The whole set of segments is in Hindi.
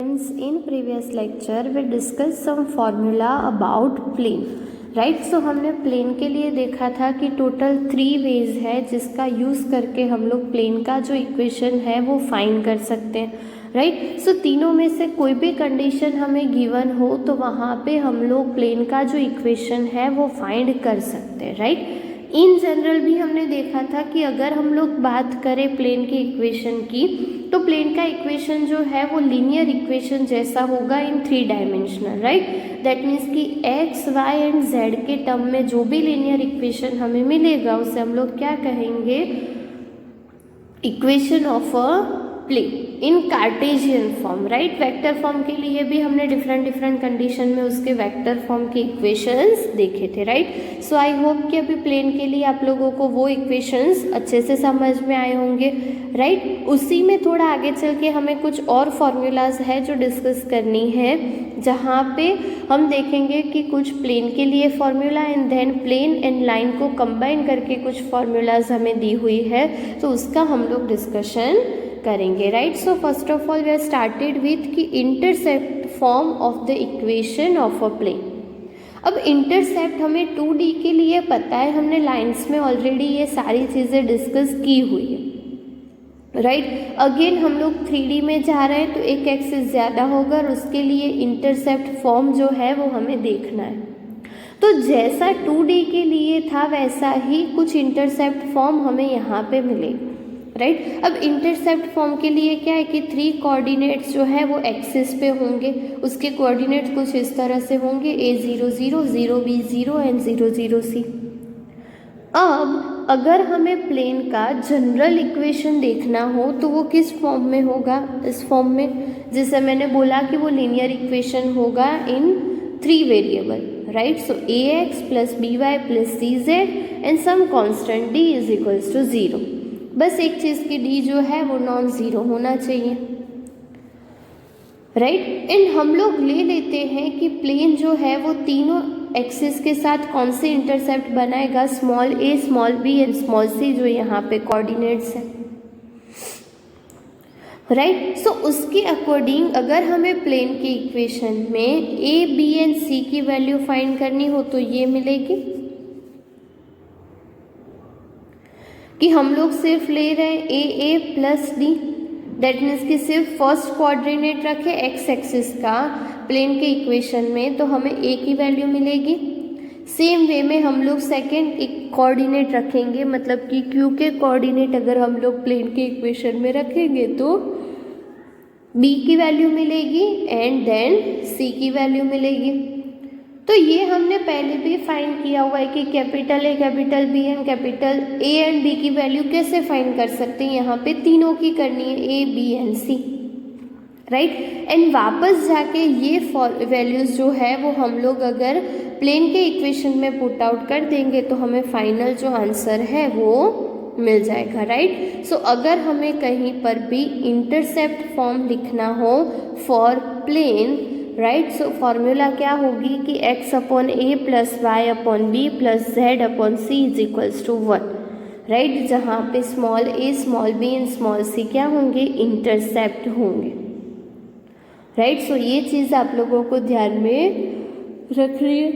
In previous lecture we discussed some formula about plane, right. So हमने प्लेन के लिए देखा था कि टोटल 3 वेज है जिसका यूज़ करके हम लोग प्लेन का जो इक्वेशन है वो फाइंड कर सकते हैं, राइट। सो तीनों में से कोई भी कंडीशन हमें गिवन हो तो वहाँ पे हम लोग प्लेन का जो इक्वेशन है वो फाइंड कर सकते हैं, राइट। इन जनरल भी हमने देखा था कि अगर हम लोग बात करें प्लेन के इक्वेशन की तो प्लेन का इक्वेशन जो है वो लीनियर इक्वेशन जैसा होगा in 3 dimensional, right. That means कि एक्स वाई एंड जेड के टर्म में जो भी लीनियर इक्वेशन हमें मिलेगा उसे हम लोग क्या कहेंगे, equation of a plane in Cartesian form, right. Vector form के लिए भी हमने डिफरेंट कंडीशन में उसके वेक्टर फॉर्म के इक्वेशंस देखे थे, राइट। सो आई होप कि अभी प्लेन के लिए आप लोगों को वो इक्वेशंस अच्छे से समझ में आए होंगे, राइट। उसी में थोड़ा आगे चल के हमें कुछ और फॉर्मूलाज है जो डिस्कस करनी है, जहाँ पे हम देखेंगे कि कुछ प्लेन के लिए formula and then plane and line को कंबाइन करके कुछ फॉर्मूलाज हमें दी हुई है, तो उसका हम लोग डिस्कशन करेंगे, right. So first of all we are started with कि intercept form of the equation of a plane. अब इंटरसेप्ट हमें 2D के लिए पता है, हमने लाइंस में ऑलरेडी ये सारी चीज़ें डिस्कस की हुई है, राइट। अगेन हम लोग 3D में जा रहे हैं तो एक एक्सिस ज़्यादा होगा और उसके लिए इंटरसेप्ट फॉर्म जो है वो हमें देखना है। तो जैसा 2D के लिए था वैसा ही कुछ इंटरसेप्ट फॉर्म हमें यहाँ पे मिलेगा, राइट। अब इंटरसेप्ट फॉर्म के लिए क्या है कि 3 कोऑर्डिनेट्स जो है वो एक्सिस पे होंगे, उसके कोऑर्डिनेट्स कुछ इस तरह से होंगे a0 0 0 b 0 एंड 0 0 c। अब अगर हमें प्लेन का जनरल इक्वेशन देखना हो तो वो किस फॉर्म में होगा, इस फॉर्म में, जिसे मैंने बोला कि वो लीनियर इक्वेशन होगा in 3 variable, right. So ax plus by plus cz and some constant d is equals to 0। बस एक चीज़ की d जो है वो नॉन ज़ीरो होना चाहिए, राइट। एंड हम लोग ले लेते हैं कि प्लेन जो है वो तीनों एक्सिस के साथ कौन से इंटरसेप्ट बनाएगा, small a small b and small c, जो यहाँ पे कोऑर्डिनेट्स हैं, राइट। सो उसके अकॉर्डिंग अगर हमें प्लेन के इक्वेशन में a b एंड c की वैल्यू फाइंड करनी हो तो ये मिलेगी कि हम लोग सिर्फ ले रहे हैं a plus d, that means कि सिर्फ फर्स्ट कोऑर्डिनेट रखे एक्स एक्सिस का प्लेन के इक्वेशन में तो हमें a की वैल्यू मिलेगी। सेम वे में हम लोग सेकेंड एक कोऑर्डिनेट रखेंगे, मतलब कि q के कोऑर्डिनेट अगर हम लोग प्लेन के इक्वेशन में रखेंगे तो b की वैल्यू मिलेगी एंड देन c की वैल्यू मिलेगी। तो ये हमने पहले भी फाइंड किया हुआ है कि capital A capital B and capital A and B की वैल्यू कैसे फाइंड कर सकते हैं, यहाँ पे तीनों की करनी है A B and C, right. And वापस जाके ये वैल्यूज़ जो है वो हम लोग अगर प्लेन के इक्वेशन में पुट आउट कर देंगे तो हमें फाइनल जो आंसर है वो मिल जाएगा, राइट। सो अगर हमें कहीं पर भी इंटरसेप्ट फॉर्म लिखना हो for plane, right, so formula क्या होगी कि x upon a plus Y upon b plus z upon c is equals to 1, right, जहाँ पे small a small b and small c क्या होंगे, इंटरसेप्ट होंगे, राइट। सो ये चीज़ आप लोगों को ध्यान में रखनी है,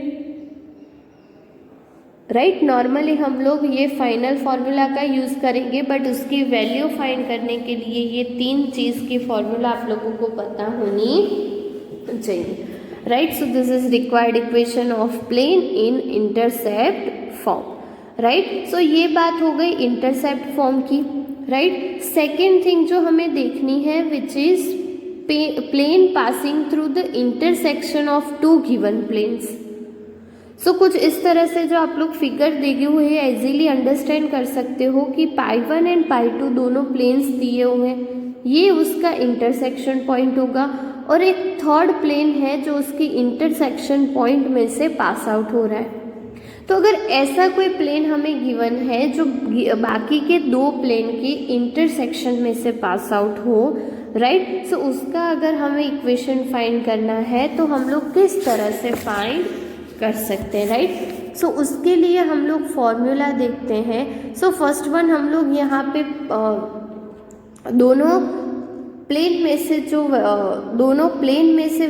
राइट। नॉर्मली हम लोग ये फाइनल फार्मूला का यूज़ करेंगे बट उसकी वैल्यू फाइंड करने के लिए ये 3 चीज़ की फॉर्मूला आप लोगों को पता होनी चाहिए, right. So this is required equation of plane in intercept form, right. So ये बात हो गई इंटरसेप्ट फॉर्म की, राइट। सेकेंड थिंग जो हमें देखनी है which is plane passing through the intersection of 2 given planes. So कुछ इस तरह से जो आप लोग फिगर देखे हुए हैं इजीली अंडरस्टैंड कर सकते हो कि π1 एंड π2 दोनों प्लेन्स दिए हुए हैं, ये उसका इंटरसेक्शन पॉइंट होगा और एक थर्ड प्लेन है जो उसकी इंटरसेक्शन पॉइंट में से पास आउट हो रहा है। तो अगर ऐसा कोई प्लेन हमें गिवन है जो बाकी के 2 प्लेन की इंटरसेक्शन में से पास आउट हो, राइट, सो उसका अगर हमें इक्वेशन फाइंड करना है तो हम लोग किस तरह से फाइंड कर सकते हैं, राइट। सो उसके लिए हम लोग फॉर्मूला देखते हैं। सो फर्स्ट वन हम लोग यहाँ पे दोनों प्लेन में से जो दोनों प्लेन में से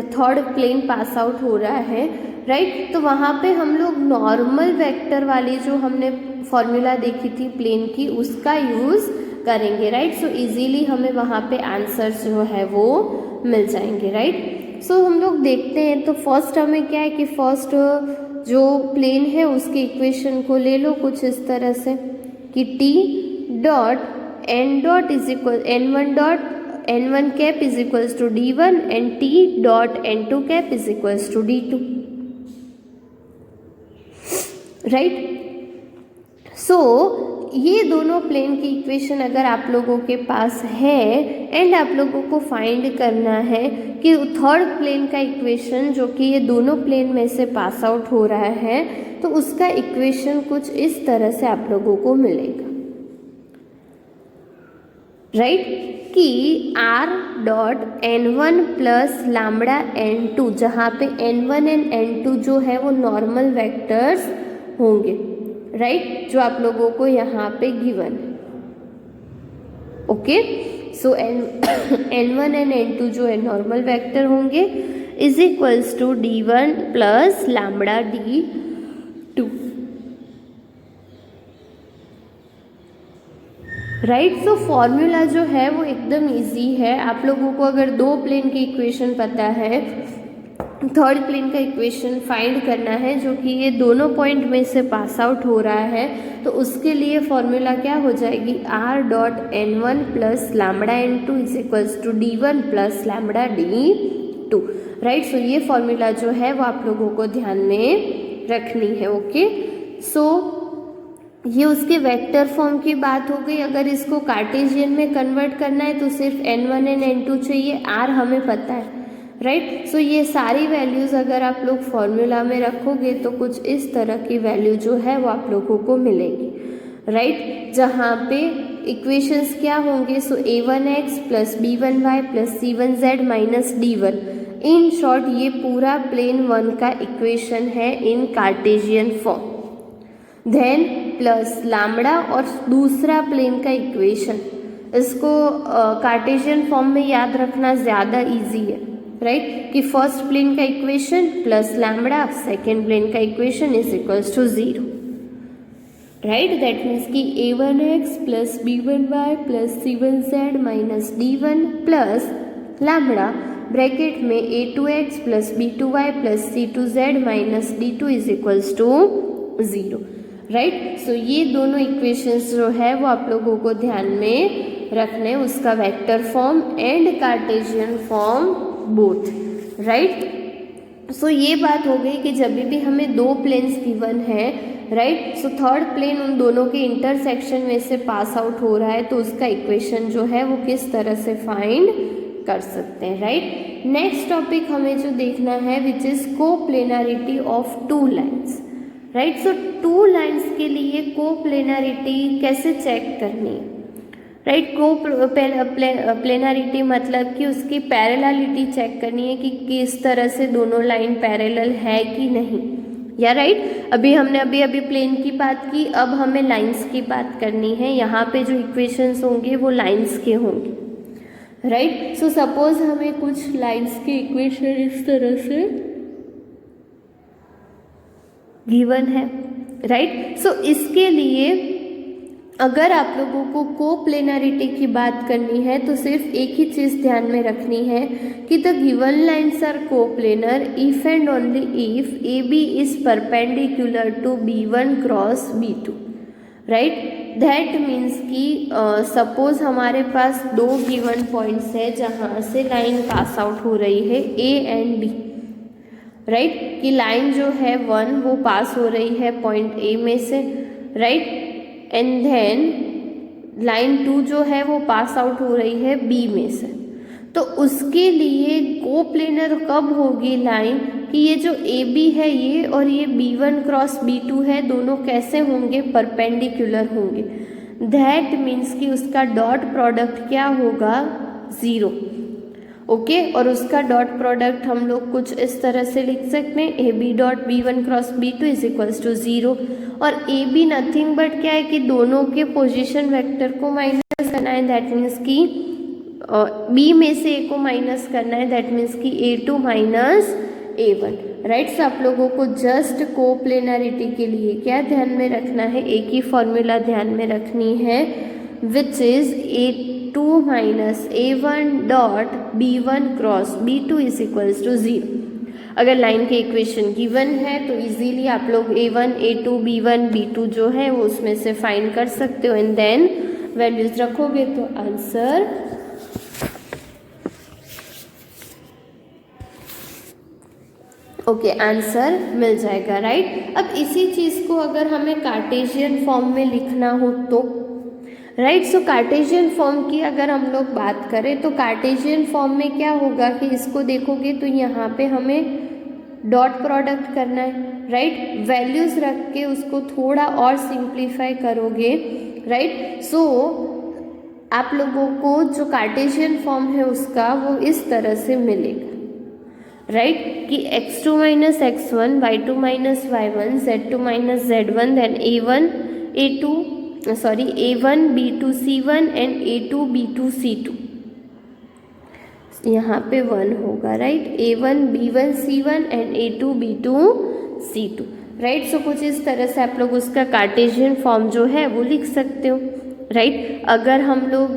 थर्ड प्लेन पास आउट हो रहा है, राइट, तो वहाँ पे हम लोग नॉर्मल वेक्टर वाली जो हमने फॉर्मूला देखी थी प्लेन की उसका यूज़ करेंगे, राइट। सो इजीली हमें वहाँ पे आंसर जो है वो मिल जाएंगे, राइट। सो हम लोग देखते हैं, तो फर्स्ट हमें क्या है कि फर्स्ट जो प्लेन है उसके इक्वेशन को ले लो कुछ इस तरह से कि T dot N dot is equal n1 dot n1 cap is equals to d1 and T dot n2 cap is equals to d2, right. So ये दोनों प्लेन की इक्वेशन अगर आप लोगों के पास है एंड आप लोगों को फाइंड करना है कि थर्ड प्लेन का इक्वेशन जो कि ये दोनों प्लेन में से पास आउट हो रहा है, तो उसका इक्वेशन कुछ इस तरह से आप लोगों को मिलेगा, राइट, कि r dot n1 plus lambda n2, जहाँ पे n1 एंड n2 जो है वो नॉर्मल वेक्टर्स होंगे, राइट, जो आप लोगों को यहाँ पे गिवन है, okay. So n1 and n2 जो है नॉर्मल वेक्टर होंगे is equals to d1 plus lambda d2, right. So formula जो है वो एकदम इजी है। आप लोगों को अगर दो प्लेन की इक्वेशन पता है, थर्ड प्लेन का इक्वेशन फाइंड करना है जो कि ये दोनों पॉइंट में से पास आउट हो रहा है, तो उसके लिए फॉर्मूला क्या हो जाएगी, r dot n1 plus lambda n2 is equals to d1 plus lambda d2, right. So ये फॉर्मूला जो है वो आप लोगों को ध्यान में रखनी है, ओके। सो ये उसके वेक्टर फॉर्म की बात हो गई। अगर इसको कार्टेशियन में कन्वर्ट करना है तो सिर्फ n1 एंड n2 चाहिए, r हमें पता है, राइट। सो ये सारी वैल्यूज़ अगर आप लोग फॉर्मूला में रखोगे तो कुछ इस तरह की वैल्यू जो है वो आप लोगों को मिलेगी, राइट, जहाँ पे इक्वेशंस क्या होंगे, so a1x plus b1y plus c1z minus d1, in short ये पूरा प्लेन 1 का इक्वेशन है in Cartesian form. Then plus lambda और दूसरा प्लेन का इक्वेशन, इसको कार्टेशियन फॉर्म में याद रखना ज़्यादा इजी है, राइट, कि फर्स्ट प्लेन का equation plus lambda, second plane का equation is equals to 0, right. That means कि a1x plus b1y plus c1z minus d1 plus lambda bracket में a2x plus b2y plus c2z minus d2 is equals to 0, right. So ये दोनों इक्वेशंस जो है वो आप लोगों को ध्यान में रखने, उसका vector form and cartesian form both, right. So ये बात हो गई कि जब भी हमें दो प्लेन्स गिवन है, राइट, सो थर्ड प्लेन उन दोनों के इंटरसेक्शन में से पास आउट हो रहा है, तो उसका इक्वेशन जो है वो किस तरह से फाइंड कर सकते हैं, राइट। नेक्स्ट टॉपिक हमें जो देखना है which is coplanarity of two lines, right. So two lines के लिए कोप्लेनरिटी कैसे चेक करनी है, राइट। कोप्लेनरिटी मतलब कि उसकी पैरेललिटी चेक करनी है कि किस तरह से दोनों लाइन पैरेलल है कि नहीं, या राइट। अभी हमने अभी प्लेन की बात की, अब हमें लाइंस की बात करनी है। यहाँ पे जो इक्वेशंस होंगे वो लाइंस के होंगे, राइट। सो सपोज हमें कुछ लाइंस के इक्वेशन इस तरह से गिवन है, राइट। सो इसके लिए अगर आप लोगों को कोप्लेनरिटी की बात करनी है तो सिर्फ एक ही चीज़ ध्यान में रखनी है कि the given lines are coplanar if and only if A B is perpendicular to b1 cross b2, right. That means कि सपोज हमारे पास दो गिवन पॉइंट्स है जहाँ से लाइन पास आउट हो रही है a एंड b, राइट, कि लाइन जो है 1 वो पास हो रही है पॉइंट A में से, राइट, एंड देन लाइन 2 जो है वो पास आउट हो रही है B में से। तो उसके लिए कोप्लेनर कब होगी लाइन कि ये जो AB है ये और ये B1 क्रॉस B2 है, दोनों कैसे होंगे, परपेंडिकुलर होंगे। दैट मीन्स कि उसका डॉट प्रोडक्ट क्या होगा, 0, ओके। और उसका डॉट प्रोडक्ट हम लोग कुछ इस तरह से लिख सकते हैं, A B dot b1 cross b2 is equals to 0, और ए बी नथिंग बट क्या है कि दोनों के पोजीशन वेक्टर को माइनस करना है। दैट मीन्स कि बी में से ए को माइनस करना है, दैट मीन्स कि A2 माइनस A1, राइट। सो आप लोगों को जस्ट कोप्लेनरिटी के लिए क्या ध्यान में रखना है, एक ही फॉर्मूला ध्यान में रखनी है, which is A2 minus A1 dot B1 cross B2 is equals to 0। अगर लाइन के इक्वेशन गिवन है तो इजीली आप लोग A1, A2, B1, B2 जो है वो उसमें से फाइंड कर सकते हो, एंड देन वैल्यूज रखोगे तो आंसर आंसर मिल जाएगा, राइट। अब इसी चीज़ को अगर हमें कार्टेशियन फॉर्म में लिखना हो तो, राइट, सो कार्टेशियन फॉर्म की अगर हम लोग बात करें तो कार्टेशियन फॉर्म में क्या होगा कि इसको देखोगे तो यहाँ पे हमें डॉट प्रोडक्ट करना है, राइट, वैल्यूज रख के उसको थोड़ा और सिंप्लीफाई करोगे, राइट। सो आप लोगों को जो कार्टेशियन फॉर्म है उसका वो इस तरह से मिलेगा, राइट, कि x2 minus x1, y2 minus y1, z2 minus z1, then A1 B2 C1 and A2 B2 C2, यहाँ पे 1 होगा, right, A1 B1 C1 and A2 B2 C2, right. So कुछ इस तरह से आप लोग उसका कार्टेशियन फॉर्म जो है वो लिख सकते हो, राइट। अगर हम लोग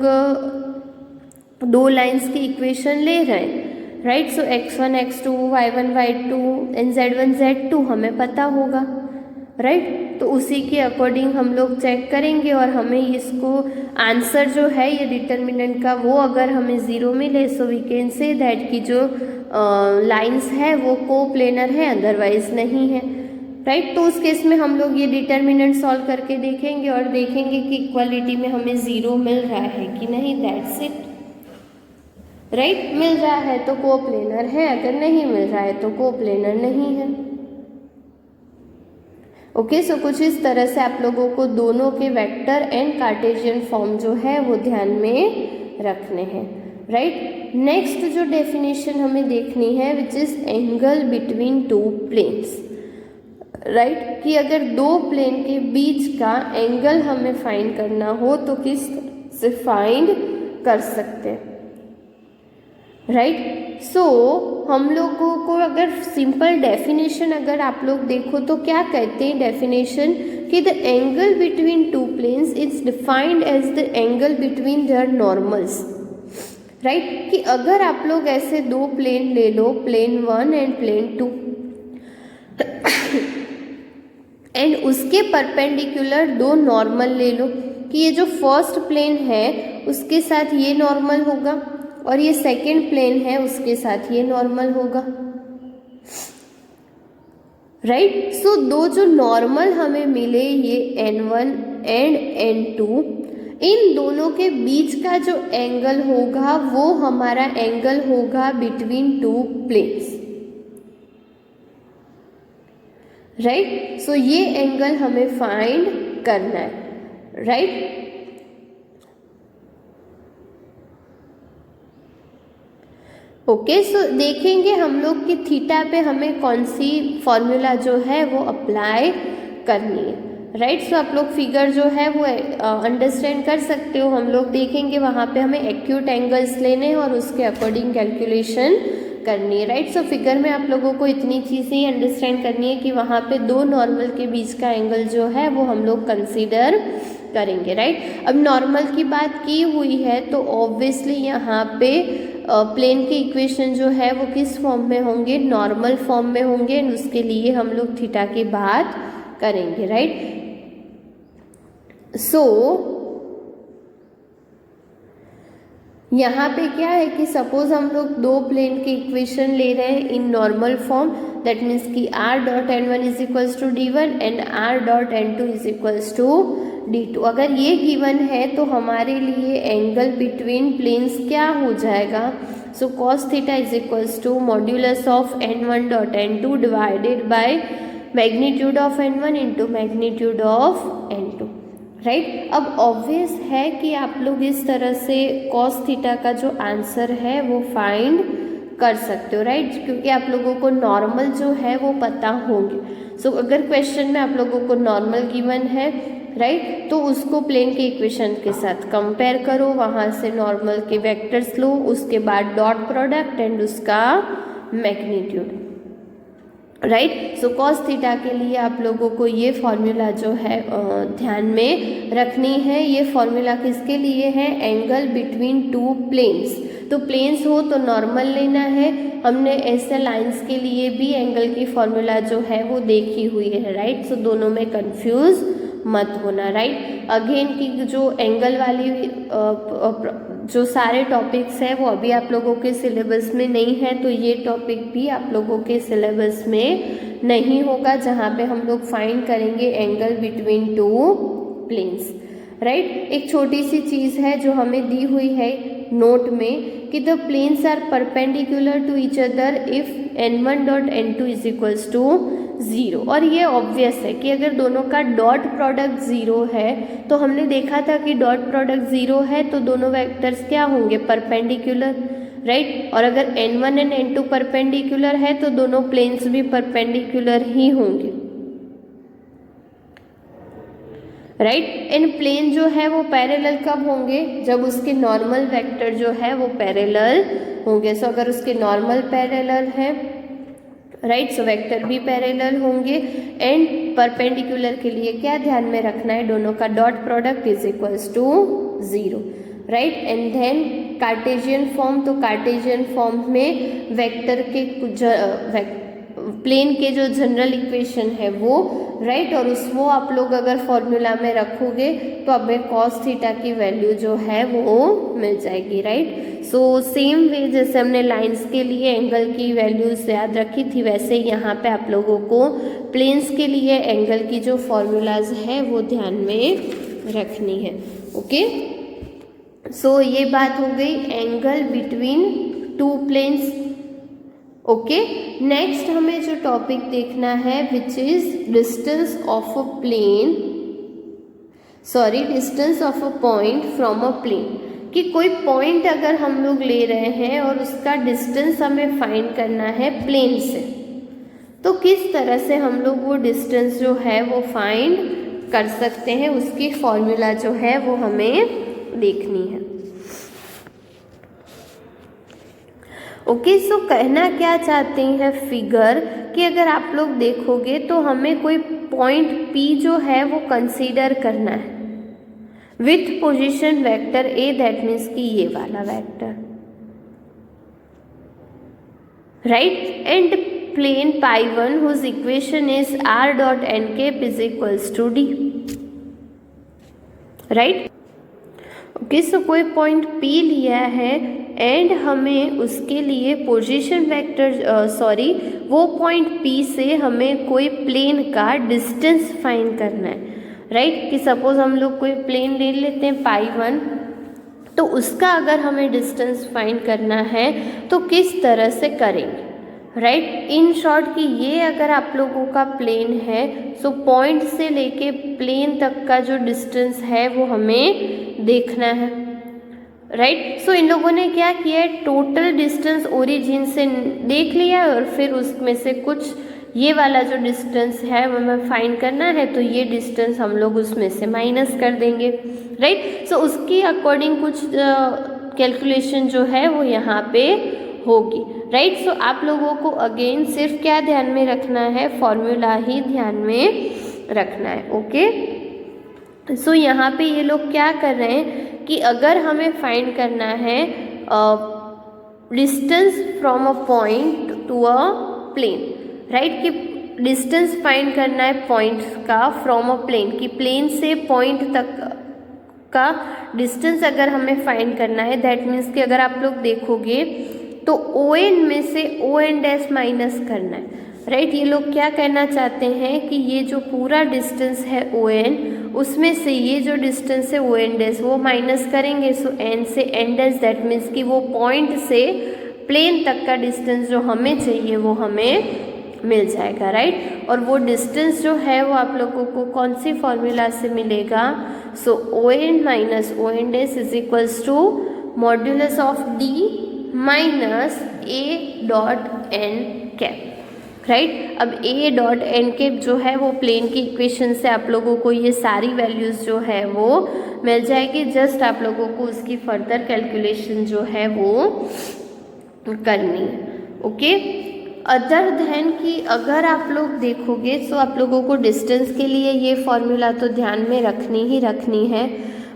दो लाइंस की इक्वेशन ले रहे हैं, right, so x1 x2 y1 y2 and z1 z2 हमें पता होगा, राइट, तो उसी के अकॉर्डिंग हम लोग चेक करेंगे और हमें इसको आंसर जो है ये डिटर्मिनेंट का वो अगर हमें 0 मिले, so we can say that कि जो लाइंस है वो कोप्लेनर है, अदरवाइज नहीं है, राइट। तो उस केस में हम लोग ये डिटर्मिनेंट सॉल्व करके देखेंगे और देखेंगे कि इक्वालिटी में हमें 0 मिल रहा है कि नहीं, दैट्स इट, राइट। मिल रहा है तो कोप्लेनर है, अगर नहीं मिल रहा है तो कोप्लेनर नहीं है। ओके, सो कुछ इस तरह से आप लोगों को दोनों के वेक्टर एंड कार्टेशियन फॉर्म जो है वो ध्यान में रखने हैं, राइट। नेक्स्ट जो डेफिनेशन हमें देखनी है which is angle between two planes, right, कि अगर दो प्लेन के बीच का एंगल हमें फाइंड करना हो तो किस से फाइंड कर सकते हैं, राइट। सो हम लोगों को अगर सिंपल डेफिनेशन अगर आप लोग देखो तो क्या कहते हैं डेफिनेशन, कि the angle between two planes is defined as the angle between their normals, right, कि अगर आप लोग ऐसे दो प्लेन ले लो, प्लेन 1 एंड प्लेन 2 एंड उसके परपेंडिकुलर दो नॉर्मल ले लो, कि ये जो फर्स्ट प्लेन है उसके साथ ये नॉर्मल होगा और ये सेकेंड प्लेन है उसके साथ ये नॉर्मल होगा, राइट। सो दो जो नॉर्मल हमें मिले ये N1 एंड N2, इन दोनों के बीच का जो एंगल होगा वो हमारा एंगल होगा between two planes, right. So ये एंगल हमें फाइंड करना है, राइट। ओके, सो देखेंगे हम लोग कि थीटा पे हमें कौन सी फॉर्मूला जो है वो अप्लाई करनी है, राइट। सो आप लोग फिगर जो है वो अंडरस्टैंड कर सकते हो, हम लोग देखेंगे वहाँ पे हमें एक्यूट एंगल्स लेने हैं और उसके अकॉर्डिंग कैलकुलेशन करनी है, राइट। सो फिगर में आप लोगों को इतनी चीज़ें ही अंडरस्टैंड करनी है कि वहाँ पे दो नॉर्मल के बीच का एंगल जो है वो हम लोग कंसीडर करेंगे, राइट। अब नॉर्मल की बात की हुई है तो ऑब्वियसली यहाँ पे प्लेन के इक्वेशन जो है वो किस फॉर्म में होंगे, नॉर्मल फॉर्म में होंगे, एंड उसके लिए हम लोग थीटा की बात करेंगे, राइट। सो यहाँ पे क्या है कि सपोज हम लोग दो प्लेन के इक्वेशन ले रहे हैं in normal form, that means कि r dot n1 is equals to d1 and r dot n2 is equals to d2। अगर ये गिवन है तो हमारे लिए एंगल बिटवीन प्लेन्स क्या हो जाएगा, so cos theta is equals to modulus of n1 dot n2 divided by magnitude of n1 into magnitude of n2, right. अब ऑब्वियस है कि आप लोग इस तरह से cos थीटा का जो आंसर है वो फाइंड कर सकते हो, राइट, क्योंकि आप लोगों को नॉर्मल जो है वो पता होंगे। सो अगर क्वेश्चन में आप लोगों को नॉर्मल गिवन है राइट, तो उसको प्लेन के इक्वेशन के साथ कंपेयर करो, वहाँ से नॉर्मल के वेक्टर्स लो, उसके बाद डॉट प्रोडक्ट एंड उसका magnitude, right. So cos theta के लिए आप लोगों को ये फॉर्मूला जो है ध्यान में रखनी है। ये फॉर्मूला किसके लिए है? Angle between two planes. तो प्लेन्स हो तो नॉर्मल लेना है। हमने ऐसे लाइंस के लिए भी एंगल की फॉर्मूला जो है वो देखी हुई है, राइट। सो दोनों में कंफ्यूज मत होना, राइट। अगेन की जो एंगल वाली जो सारे टॉपिक्स हैं वो अभी आप लोगों के सिलेबस में नहीं है, तो ये टॉपिक भी आप लोगों के सिलेबस में नहीं होगा, जहाँ पे हम लोग फाइंड करेंगे angle between two planes, right. एक छोटी सी चीज़ है जो हमें दी हुई है नोट में कि the planes are perpendicular to each other if n1 dot n2 is equals to 0। और ये ऑब्वियस है कि अगर दोनों का डॉट प्रोडक्ट 0 है, तो हमने देखा था कि डॉट प्रोडक्ट 0 है तो दोनों वेक्टर्स क्या होंगे? Perpendicular, right. और अगर n1 एंड n2 परपेंडिकुलर है तो दोनों प्लेन्स भी परपेंडिकुलर ही होंगे, राइट। एंड प्लेन जो है वो पैरेलल कब होंगे? जब उसके नॉर्मल वेक्टर जो है वो पैरेलल होंगे। सो अगर उसके नॉर्मल पैरेलल है, राइट, सो वेक्टर भी पैरेलल होंगे। एंड परपेंडिकुलर के लिए क्या ध्यान में रखना है? दोनों का dot product is equals to 0, right. And then Cartesian form, तो कार्टेशियन फॉर्म में वेक्टर के प्लेन के जो जनरल इक्वेशन है वो, राइट, और वो आप लोग अगर फॉर्मूला में रखोगे तो हमें कॉस थीटा की वैल्यू जो है वो मिल जाएगी, राइट। सो सेम वे जैसे हमने लाइंस के लिए एंगल की वैल्यूज याद रखी थी, वैसे यहाँ पे आप लोगों को प्लेन्स के लिए एंगल की जो फॉर्मूलाज है वो ध्यान में रखनी है, ओके। सो ये बात हो गई angle between two planes, okay. Next हमें जो टॉपिक देखना है which is distance of a plane, distance of a point from a plane, कि कोई पॉइंट अगर हम लोग ले रहे हैं और उसका डिस्टेंस हमें फाइंड करना है प्लेन से, तो किस तरह से हम लोग वो डिस्टेंस जो है वो फाइंड कर सकते हैं, उसकी फॉर्मूला जो है वो हमें देखनी है, ओके। सो कहना क्या चाहते हैं फिगर कि अगर आप लोग देखोगे तो हमें कोई पॉइंट P जो है वो कंसीडर करना है with position vector A, that means कि ये वाला vector, right. And plane π1 whose equation is r dot n cap is equals to d, right, okay. So कोई पॉइंट P लिया है एंड हमें उसके लिए पोजीशन वेक्टर वो पॉइंट P से हमें कोई प्लेन का डिस्टेंस फाइंड करना है, राइट। कि सपोज हम लोग कोई प्लेन ले लेते हैं π1, तो उसका अगर हमें डिस्टेंस फाइंड करना है तो किस तरह से करेंगे, राइट। इन शॉर्ट कि ये अगर आप लोगों का प्लेन है, सो पॉइंट से लेके प्लेन तक का जो डिस्टेंस है वो हमें देखना है, राइट। सो इन लोगों ने क्या किया है, टोटल डिस्टेंस ओरिजिन से देख लिया और फिर उसमें से कुछ ये वाला जो डिस्टेंस है वो हमें फाइंड करना है, तो ये डिस्टेंस हम लोग उसमें से माइनस कर देंगे, राइट। सो उसकी अकॉर्डिंग कुछ कैलकुलेशन जो है वो यहाँ पे होगी, राइट। सो आप लोगों को अगेन सिर्फ क्या ध्यान में रखना है, फॉर्मूला ही ध्यान में रखना है, ओके। सो यहाँ पे ये लोग क्या कर रहे हैं कि अगर हमें फाइंड करना है distance from a point to a plane, right, कि डिस्टेंस फाइंड करना है पॉइंट का फ्रॉम अ प्लेन, कि प्लेन से पॉइंट तक का डिस्टेंस अगर हमें फाइंड करना है, दैट मीन्स कि अगर आप लोग देखोगे तो ON में से ON डैश माइनस करना है, राइट। ये लोग क्या कहना चाहते हैं कि ये जो पूरा डिस्टेंस है ON, उसमें से ये जो डिस्टेंस है ON डैश वो माइनस करेंगे, सो N से N डैश, दैट मीन्स कि वो पॉइंट से प्लेन तक का डिस्टेंस जो हमें चाहिए वो हमें मिल जाएगा, राइट। और वो डिस्टेंस जो है वो आप लोगों को कौन सी फॉर्मूला से मिलेगा, so ON minus ON dash is equals to modulus of D minus A dot N cap, right. अब ए डॉट एन के जो है वो प्लेन की इक्वेशन से आप लोगों को ये सारी वैल्यूज़ जो है वो मिल जाएगी। जस्ट आप लोगों को उसकी फर्दर कैलकुलेशन जो है वो करनी है। ओके, अदर देन कि अगर आप लोग देखोगे तो आप लोगों को डिस्टेंस के लिए ये फॉर्मूला तो ध्यान में रखनी ही रखनी है,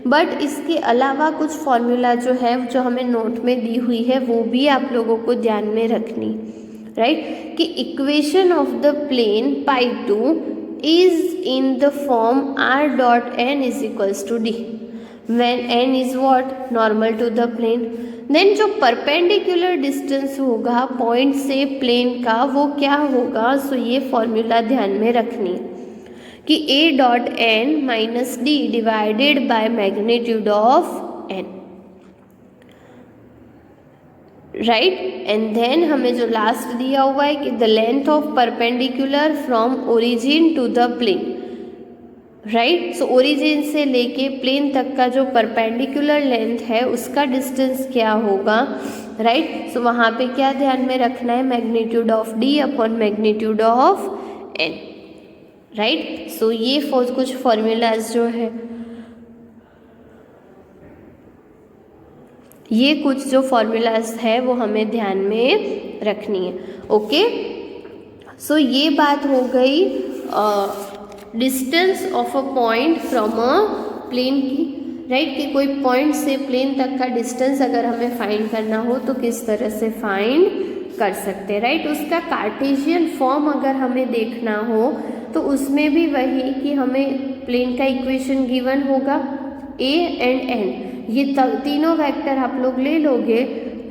बट इसके अलावा कुछ फॉर्मूला जो है जो हमें नोट में दी हुई है वो भी आप लोगों को ध्यान में रखनी, राइट। कि equation of the plane pi 2 is in the form r dot n is equals to d when n इज what normal to the plane. Then जो परपेंडिकुलर डिस्टेंस होगा पॉइंट से प्लेन का वो क्या होगा, सो ये फॉर्मूला ध्यान में रखनी है कि a dot n minus D divided by magnitude of n, right. And then हमें जो लास्ट दिया हुआ है कि the length of perpendicular from origin to the plane, right. So origin से लेके प्लेन तक का जो परपेंडिकुलर लेंथ है उसका डिस्टेंस क्या होगा, राइट। सो वहाँ पे क्या ध्यान में रखना है, magnitude of D upon magnitude of N, right. So ये कुछ फॉर्मूलाज जो है, ये कुछ जो फॉर्मूलाज है वो हमें ध्यान में रखनी है। ओके, सो ये बात हो गई distance of a point from a plane की, राइट। कि कोई पॉइंट से प्लेन तक का डिस्टेंस अगर हमें फाइंड करना हो तो किस तरह से फाइंड कर सकते हैं, राइट। उसका कार्टेशियन फॉर्म अगर हमें देखना हो तो उसमें भी वही कि हमें प्लेन का इक्वेशन गिवन होगा a एंड n, ये तीनों वेक्टर आप लोग ले लोगे,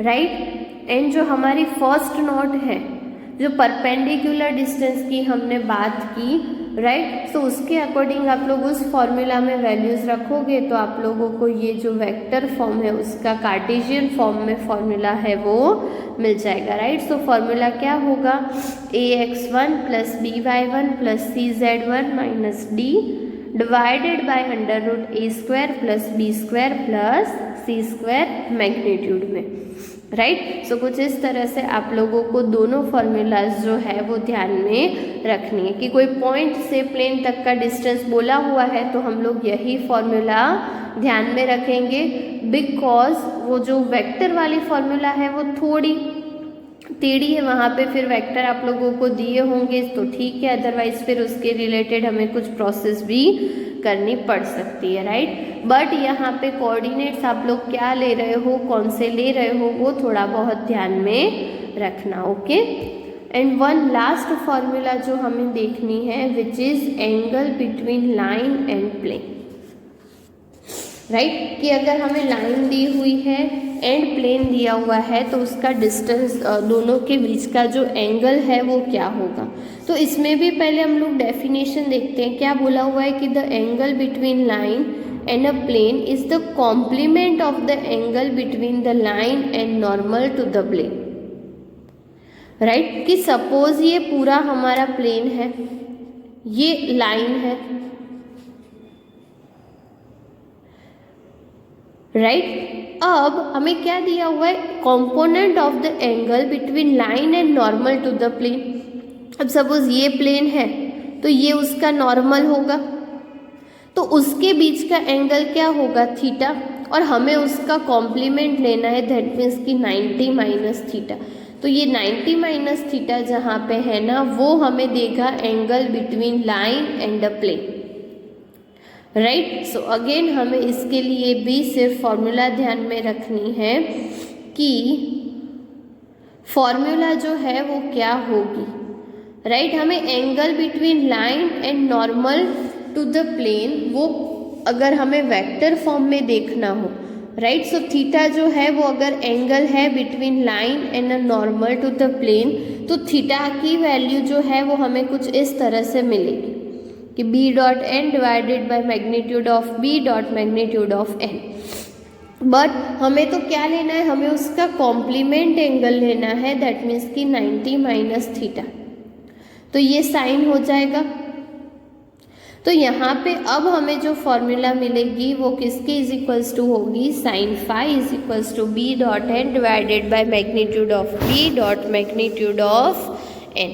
राइट। एंड जो हमारी फर्स्ट नोट है जो परपेंडिकुलर डिस्टेंस की हमने बात की, राइट। तो उसके अकॉर्डिंग आप लोग उस फॉर्मूला में वैल्यूज़ रखोगे तो आप लोगों को ये जो वेक्टर फॉर्म है उसका कार्टेशियन फॉर्म में फॉर्मूला है वो मिल जाएगा, राइट। सो फॉर्मूला क्या होगा, ax1 plus by1 plus cz1 minus D divided by under root a square plus b square plus c square magnitude में, राइट। सो कुछ इस तरह से आप लोगों को दोनों फॉर्मूलाज जो है वो ध्यान में रखनी है कि कोई पॉइंट से प्लेन तक का डिस्टेंस बोला हुआ है तो हम लोग यही फॉर्मूला ध्यान में रखेंगे, बिकॉज वो जो वेक्टर वाली फॉर्मूला है वो थोड़ी टेढ़ी है, वहाँ पे फिर वेक्टर आप लोगों को दिए होंगे तो ठीक है, अदरवाइज फिर उसके रिलेटेड हमें कुछ प्रोसेस भी करनी पड़ सकती है, राइट। बट यहाँ पे कोऑर्डिनेट्स आप लोग क्या ले रहे हो, कौन से ले रहे हो, वो थोड़ा बहुत ध्यान में रखना, okay. And one last formula जो हमें देखनी है which is angle between line and plane, right. कि अगर हमें लाइन दी हुई है एंड प्लेन दिया हुआ है तो उसका डिस्टेंस दोनों के बीच का जो एंगल है वो क्या होगा। तो इसमें भी पहले हम लोग डेफिनेशन देखते हैं, क्या बोला हुआ है कि the angle between line and a plane is the complement of the angle between the line and normal to the plane, right. कि सपोज ये पूरा हमारा प्लेन है, ये लाइन है, राइट। अब हमें क्या दिया हुआ है, component of the angle between line and normal to the plane. अब सपोज ये प्लेन है तो ये उसका नॉर्मल होगा, तो उसके बीच का एंगल क्या होगा, थीटा, और हमें उसका कॉम्प्लीमेंट लेना है, दैट मीन्स कि 90 माइनस थीटा। तो ये 90 माइनस थीटा जहाँ पे है ना वो हमें देगा angle between line and a plane, right. So again हमें इसके लिए भी सिर्फ फॉर्मूला ध्यान में रखनी है कि फॉर्मूला जो है वो क्या होगी, राइट। हमें angle between line and normal to the plane वो अगर हमें वेक्टर फॉर्म में देखना हो, राइट। सो थीटा जो है वो अगर एंगल है between line and a normal to the plane तो थीटा की वैल्यू जो है वो हमें कुछ इस तरह से मिलेगी कि b dot n divided by magnitude of b dot magnitude of n। But हमें तो क्या लेना है, हमें उसका कॉम्प्लीमेंट एंगल लेना है, दैट मीन्स कि 90 माइनस थीटा। तो ये साइन हो जाएगा। तो यहाँ पे अब हमें जो फॉर्मूला मिलेगी वो किसके इज इक्वल्स टू होगी, sine phi is equals to b dot n divided by magnitude of b dot magnitude of n,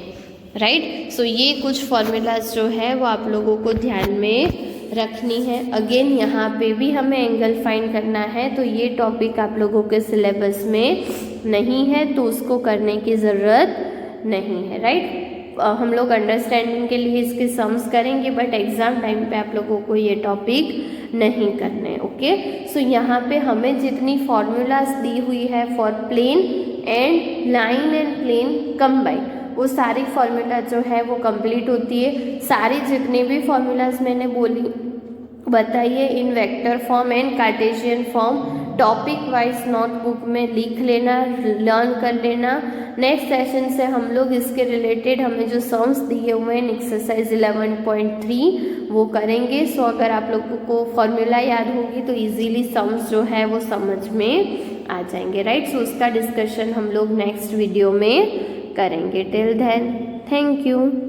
right. So ये कुछ फॉर्मूलाज जो है वो आप लोगों को ध्यान में रखनी है। अगेन यहाँ पे भी हमें एंगल फाइंड करना है, तो ये टॉपिक आप लोगों के सिलेबस में नहीं है, तो उसको करने की ज़रूरत नहीं है, राइट। हम लोग अंडरस्टैंडिंग के लिए इसके सम्स करेंगे, बट एग्ज़ाम टाइम पे आप लोगों को ये टॉपिक नहीं करने, ओके। सो यहाँ पे हमें जितनी फॉर्मूलाज दी हुई है for plane and line and plane combine, वो सारी फॉर्मूला जो है वो कंप्लीट होती है। सारी जितने भी फॉर्मूलाज मैंने बताइए इन vector form and cartesian form, topic wise notebook में लिख लेना, लर्न कर लेना। नेक्स्ट सेशन से हम लोग इसके रिलेटेड हमें जो सम्स दिए हुए हैं एक्सरसाइज 11.3 वो करेंगे। सो अगर आप लोगों को फॉर्मूला याद होगी तो इजीली सम्स जो है वो समझ में आ जाएंगे, राइट। सो उसका डिस्कशन हम लोग नेक्स्ट वीडियो में करेंगे। Till then thank you.